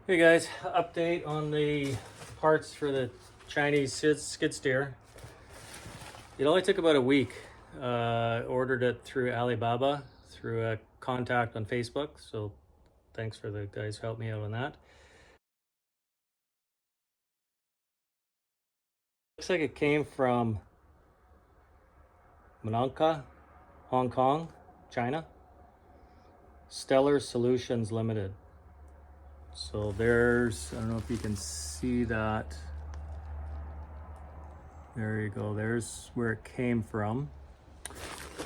Hey guys, update on the parts for the Chinese skid steer. It only took about a week. Ordered it through Alibaba, through a contact on Facebook. So thanks for the guys who helped me out on that. Looks like it came from Mananka, Hong Kong, China. Stellar Solutions Limited. So there's, I don't know if you can see that. There you go. There's where it came from.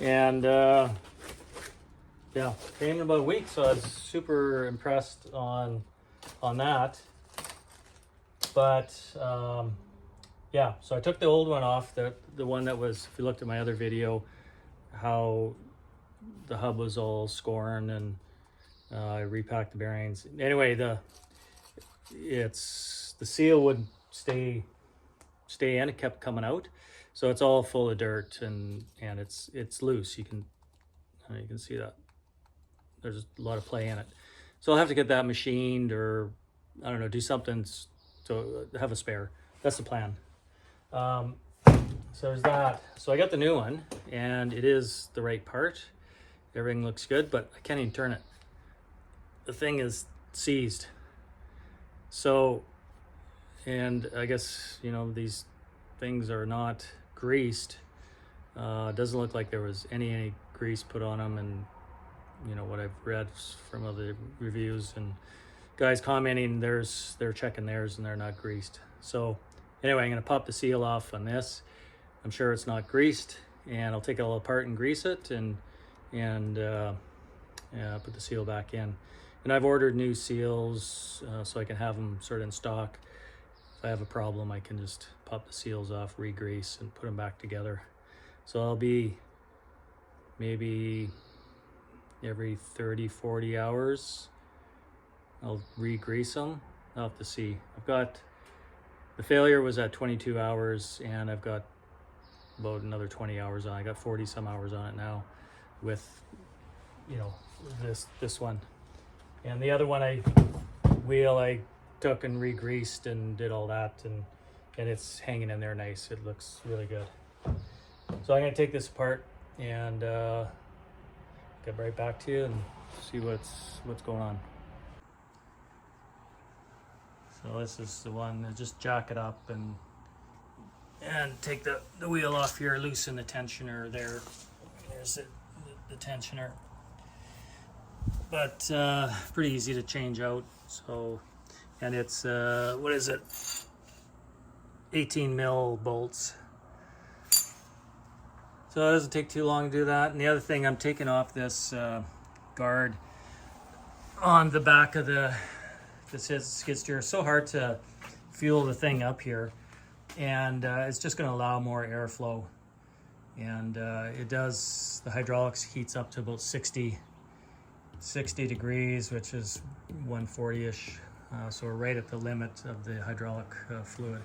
And yeah, came in about a week, so I was super impressed on that. But yeah, so I took the old one off, the one that was, if you looked at my other video, how the hub was all scorn, and I repacked the bearings. Anyway, the seal would stay in. It kept coming out, so it's all full of dirt, and it's loose. You can see that there's a lot of play in it. So I'll have to get that machined, or I don't know, do something to have a spare. That's the plan. So there's that. So I got the new one, and it is the right part. Everything looks good, but I can't even turn it. The thing is seized. So, and I guess, you know, these things are not greased. Doesn't look like there was any grease put on them, and you know what I've read from other reviews and guys commenting, they're checking theirs and they're not greased. So anyway, I'm gonna pop the seal off on this. I'm sure it's not greased, and I'll take it all apart and grease it, and yeah, put the seal back in. And I've ordered new seals so I can have them sort of in stock. If I have a problem, I can just pop the seals off, re-grease, and put them back together. So I'll be maybe every 30-40 hours I'll re-grease them. I'll have to see. I've got, the failure was at 22 hours, and I've got about another 20 hours on. I got 40 some hours on it now with, you know, this one. And the other one I took and re-greased and did all that, and it's hanging in there nice. It looks really good. So I'm gonna take this apart and get right back to you and see what's going on. So this is the one. Just jack it up and take the wheel off here, loosen the tensioner there. There's the tensioner. But pretty easy to change out. So, and it's what is it? 18 mil bolts. So it doesn't take too long to do that. And the other thing, I'm taking off this guard on the back of the skid steer. It's so hard to fuel the thing up here, and it's just going to allow more airflow. And it does, the hydraulics heats up to about 60 degrees, which is 140-ish. So we're right at the limit of the hydraulic fluid.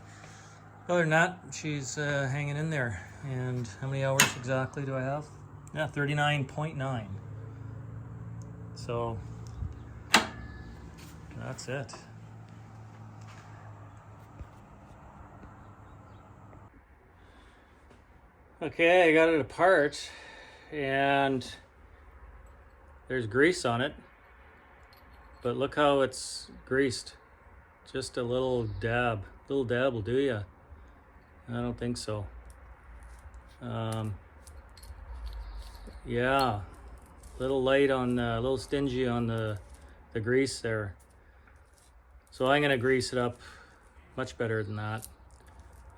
Other than that, she's hanging in there. And how many hours exactly do I have? Yeah, 39.9. So that's it. Okay, I got it apart, and there's grease on it, but look how it's greased. Just a little dab. Little dab will do ya. I don't think so. Yeah, little light on, a little stingy on the grease there. So I'm gonna grease it up much better than that.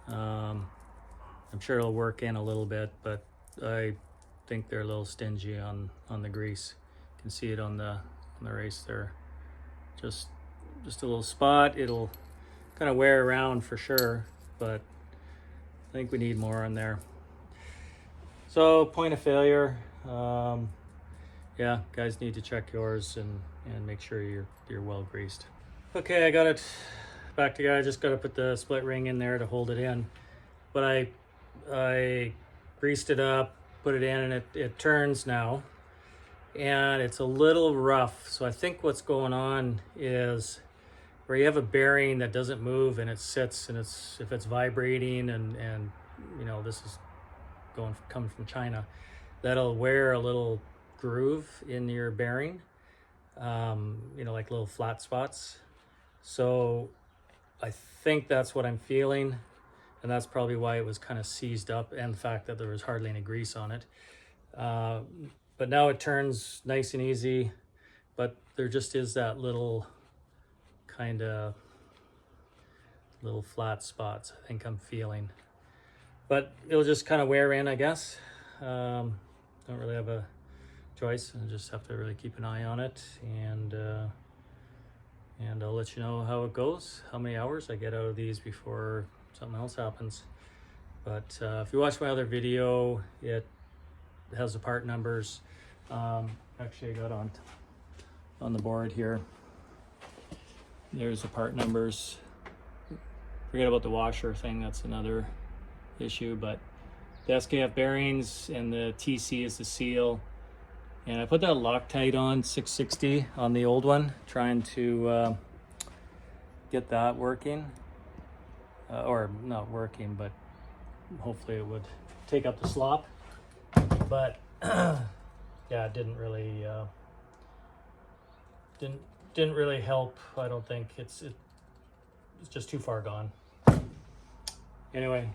I'm sure it'll work in a little bit, but I think they're a little stingy on the grease. You can see it on the race there. Just a little spot. It'll kind of wear around for sure, but I think we need more on there. So point of failure. Yeah, guys need to check yours and make sure you're well greased. Okay, I got it back together. I just got to put the split ring in there to hold it in, but I greased it up, put it in, and it turns now, and it's a little rough. So I think what's going on is where you have a bearing that doesn't move and it sits, and if it's vibrating, and you know, this is coming from China, that'll wear a little groove in your bearing, you know, like little flat spots. So I think that's what I'm feeling, and that's probably why it was kind of seized up, and the fact that there was hardly any grease on it. But now it turns nice and easy, but there just is that little kind of little flat spots I think I'm feeling. But it'll just kind of wear in, I guess. Don't really have a choice. I just have to really keep an eye on it, and I'll let you know how it goes, how many hours I get out of these before something else happens. But if you watch my other video, it has the part numbers. Actually, I got on the board here. There's the part numbers. Forget about the washer thing, that's another issue, but the SKF bearings and the TC is the seal. And I put that Loctite on 660 on the old one, trying to get that working, or not working, but hopefully it would take up the slop. But yeah, it didn't really didn't really help. I don't think it's just too far gone. Anyway,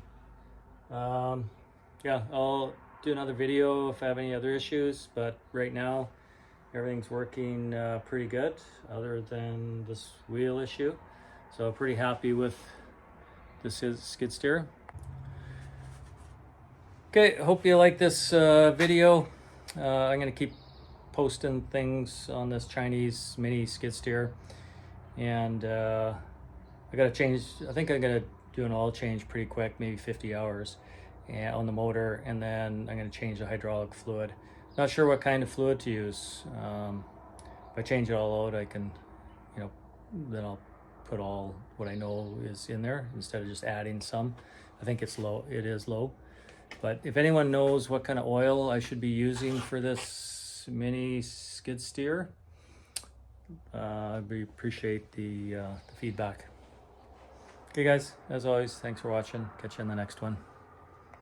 yeah, I'll do another video if I have any other issues, but right now everything's working pretty good, other than this wheel issue. So pretty happy with this skid steer. Okay, hope you like this video. I'm gonna keep posting things on this Chinese mini skid steer, and I gotta change. I think I'm gonna do an oil change pretty quick, maybe 50 hours on the motor, and then I'm going to change the hydraulic fluid. Not sure what kind of fluid to use. If I change it all out, I can, you know, then I'll put all what I know is in there instead of just adding some. I think it's low. It is low. But if anyone knows what kind of oil I should be using for this mini skid steer, I'd appreciate the feedback. Okay guys, as always, thanks for watching. Catch you in the next one.